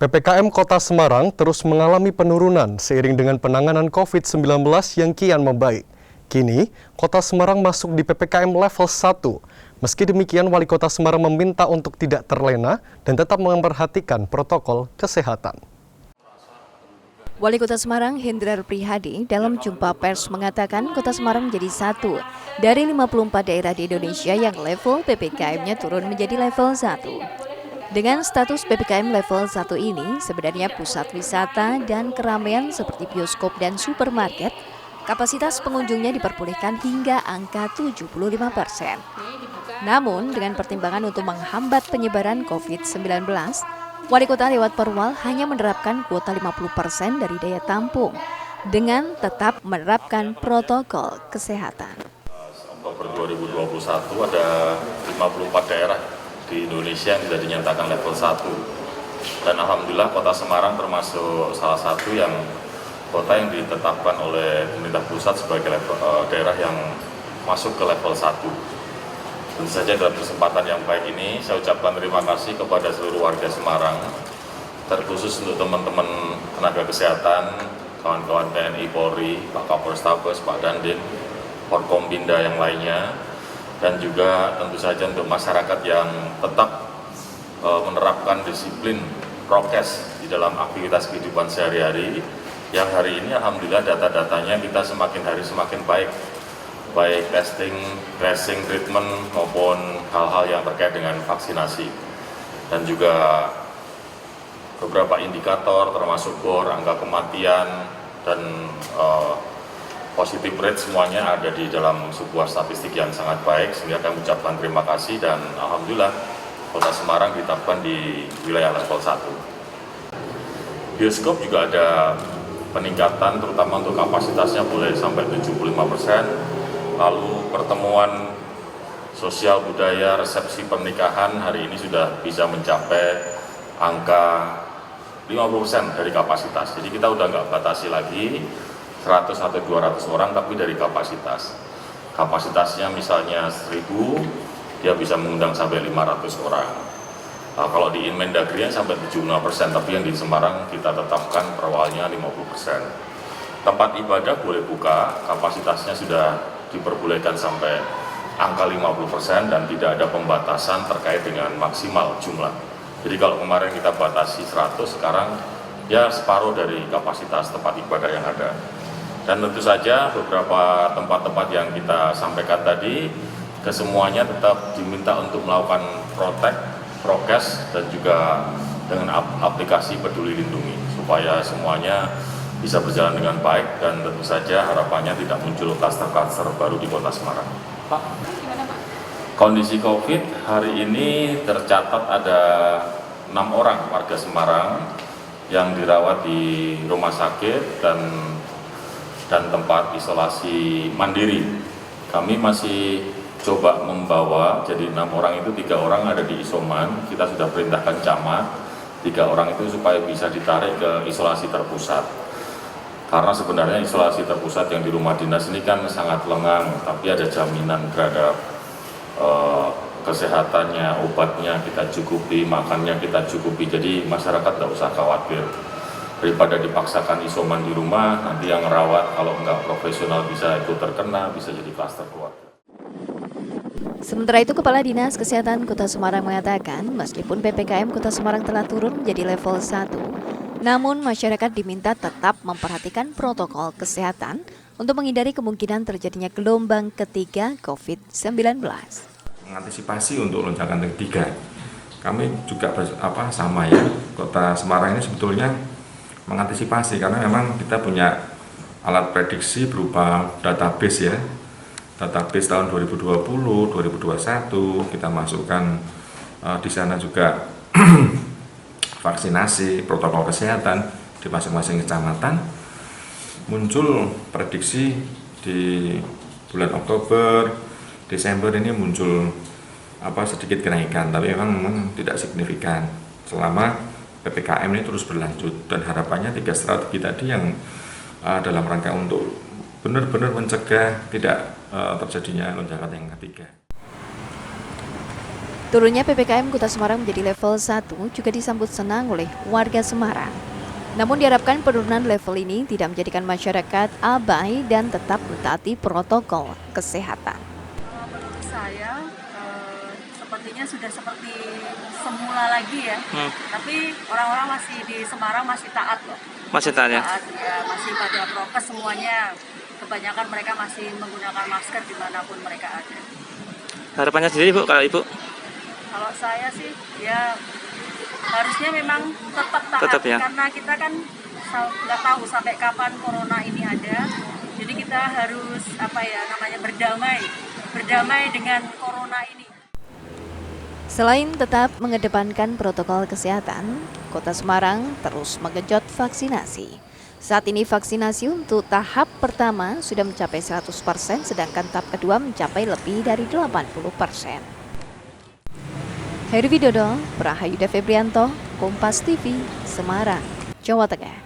PPKM Kota Semarang terus mengalami penurunan seiring dengan penanganan COVID-19 yang kian membaik. Kini, Kota Semarang masuk di PPKM level 1. Meski demikian, Wali Kota Semarang meminta untuk tidak terlena dan tetap memperhatikan protokol kesehatan. Wali Kota Semarang Hendrar Prihadi dalam jumpa pers mengatakan Kota Semarang menjadi satu dari 54 daerah di Indonesia yang level PPKM-nya turun menjadi level 1. Dengan status PPKM level 1 ini, sebenarnya pusat wisata dan keramaian seperti bioskop dan supermarket, kapasitas pengunjungnya diperbolehkan hingga angka 75%. Namun, dengan pertimbangan untuk menghambat penyebaran COVID-19, Wali Kota lewat Perwal hanya menerapkan kuota 50% dari daya tampung dengan tetap menerapkan protokol kesehatan. Oktober 2021 ada 54 daerah di Indonesia yang sudah dinyatakan level 1. Dan alhamdulillah Kota Semarang termasuk salah satu yang kota yang ditetapkan oleh pemerintah pusat sebagai daerah yang masuk ke level 1. Tentu saja dalam kesempatan yang baik ini saya ucapkan terima kasih kepada seluruh warga Semarang, terkhusus untuk teman-teman tenaga kesehatan, kawan-kawan TNI, Polri, Pak Kapolrestabes, Pak Dandim, Forkombinda yang lainnya, dan juga tentu saja untuk masyarakat yang tetap menerapkan disiplin prokes di dalam aktivitas kehidupan sehari-hari, yang hari ini alhamdulillah data-datanya kita semakin hari semakin baik testing, tracing, treatment maupun hal-hal yang terkait dengan vaksinasi, dan juga beberapa indikator termasuk BOR, angka kematian, dan positive rate semuanya ada di dalam sebuah statistik yang sangat baik, sehingga kami ucapkan terima kasih dan alhamdulillah Kota Semarang ditetapkan di wilayah level 1. Bioskop juga ada peningkatan terutama untuk kapasitasnya boleh sampai 75%. Lalu pertemuan sosial budaya, resepsi pernikahan hari ini sudah bisa mencapai angka 50% dari kapasitas. Jadi kita udah nggak batasi lagi 100 atau 200 orang, tapi dari kapasitas. Kapasitasnya misalnya 1000, dia bisa mengundang sampai 500 orang. Nah, kalau di Inmendagri sampai 75%, tapi yang di Semarang kita tetapkan perwalnya 50%. Tempat ibadah boleh buka, kapasitasnya sudah diperbolehkan sampai angka 50% dan tidak ada pembatasan terkait dengan maksimal jumlah. Jadi kalau kemarin kita batasi 100, sekarang ya separuh dari kapasitas tempat ibadah yang ada. Dan tentu saja beberapa tempat-tempat yang kita sampaikan tadi, kesemuanya tetap diminta untuk melakukan prokes dan juga dengan aplikasi Peduli Lindungi supaya semuanya bisa berjalan dengan baik, dan tentu saja harapannya tidak muncul klaster-klaster baru di Kota Semarang. Pak, gimana Pak? Kondisi COVID hari ini tercatat ada 6 orang warga Semarang yang dirawat di rumah sakit dan tempat isolasi mandiri. Kami masih coba membawa, jadi 6 orang itu 3 orang ada di isoman, kita sudah perintahkan camat, 3 orang itu supaya bisa ditarik ke isolasi terpusat. Karena sebenarnya isolasi terpusat yang di rumah dinas ini kan sangat lengang, tapi ada jaminan terhadap kesehatannya, obatnya kita cukupi, makannya kita cukupi, jadi masyarakat tidak usah khawatir. Daripada dipaksakan isoman di rumah, nanti yang merawat kalau nggak profesional bisa ikut terkena, bisa jadi klaster keluarga. Sementara itu, Kepala Dinas Kesehatan Kota Semarang mengatakan, meskipun PPKM Kota Semarang telah turun menjadi level 1, namun masyarakat diminta tetap memperhatikan protokol kesehatan untuk menghindari kemungkinan terjadinya gelombang ketiga COVID-19. Mengantisipasi untuk lonjakan ketiga, kami juga sama ya, Kota Semarang ini sebetulnya mengantisipasi karena memang kita punya alat prediksi berupa database ya. Database tahun 2020, 2021 kita masukkan di sana juga vaksinasi, protokol kesehatan di masing-masing kecamatan. Muncul prediksi di bulan Oktober, Desember ini muncul sedikit kenaikan, tapi memang tidak signifikan selama PPKM ini terus berlanjut, dan harapannya 3 strategi tadi yang dalam rangka untuk benar-benar mencegah tidak terjadinya lonjakan yang ketiga. Turunnya PPKM Kota Semarang menjadi level 1 juga disambut senang oleh warga Semarang. Namun diharapkan penurunan level ini tidak menjadikan masyarakat abai dan tetap mentaati protokol kesehatan. Menurut saya sepertinya sudah seperti semula lagi ya. Tapi orang-orang masih di Semarang masih taat loh. Masih taat ya? Masih pada prokes semuanya. Kebanyakan mereka masih menggunakan masker dimanapun mereka ada. Harapannya sendiri Bu, kalau Ibu? Kalau saya sih ya harusnya memang tetap taat Tetap ya? karena kita kan nggak tahu sampai kapan corona ini ada. Jadi kita harus berdamai dengan corona ini. Selain tetap mengedepankan protokol kesehatan, Kota Semarang terus menggenjot vaksinasi. Saat ini vaksinasi untuk tahap pertama sudah mencapai 100%, sedangkan tahap kedua mencapai lebih dari 80%. Heri Widodo, Prahayuda Febrianto, Kompas TV, Semarang, Jawa Tengah.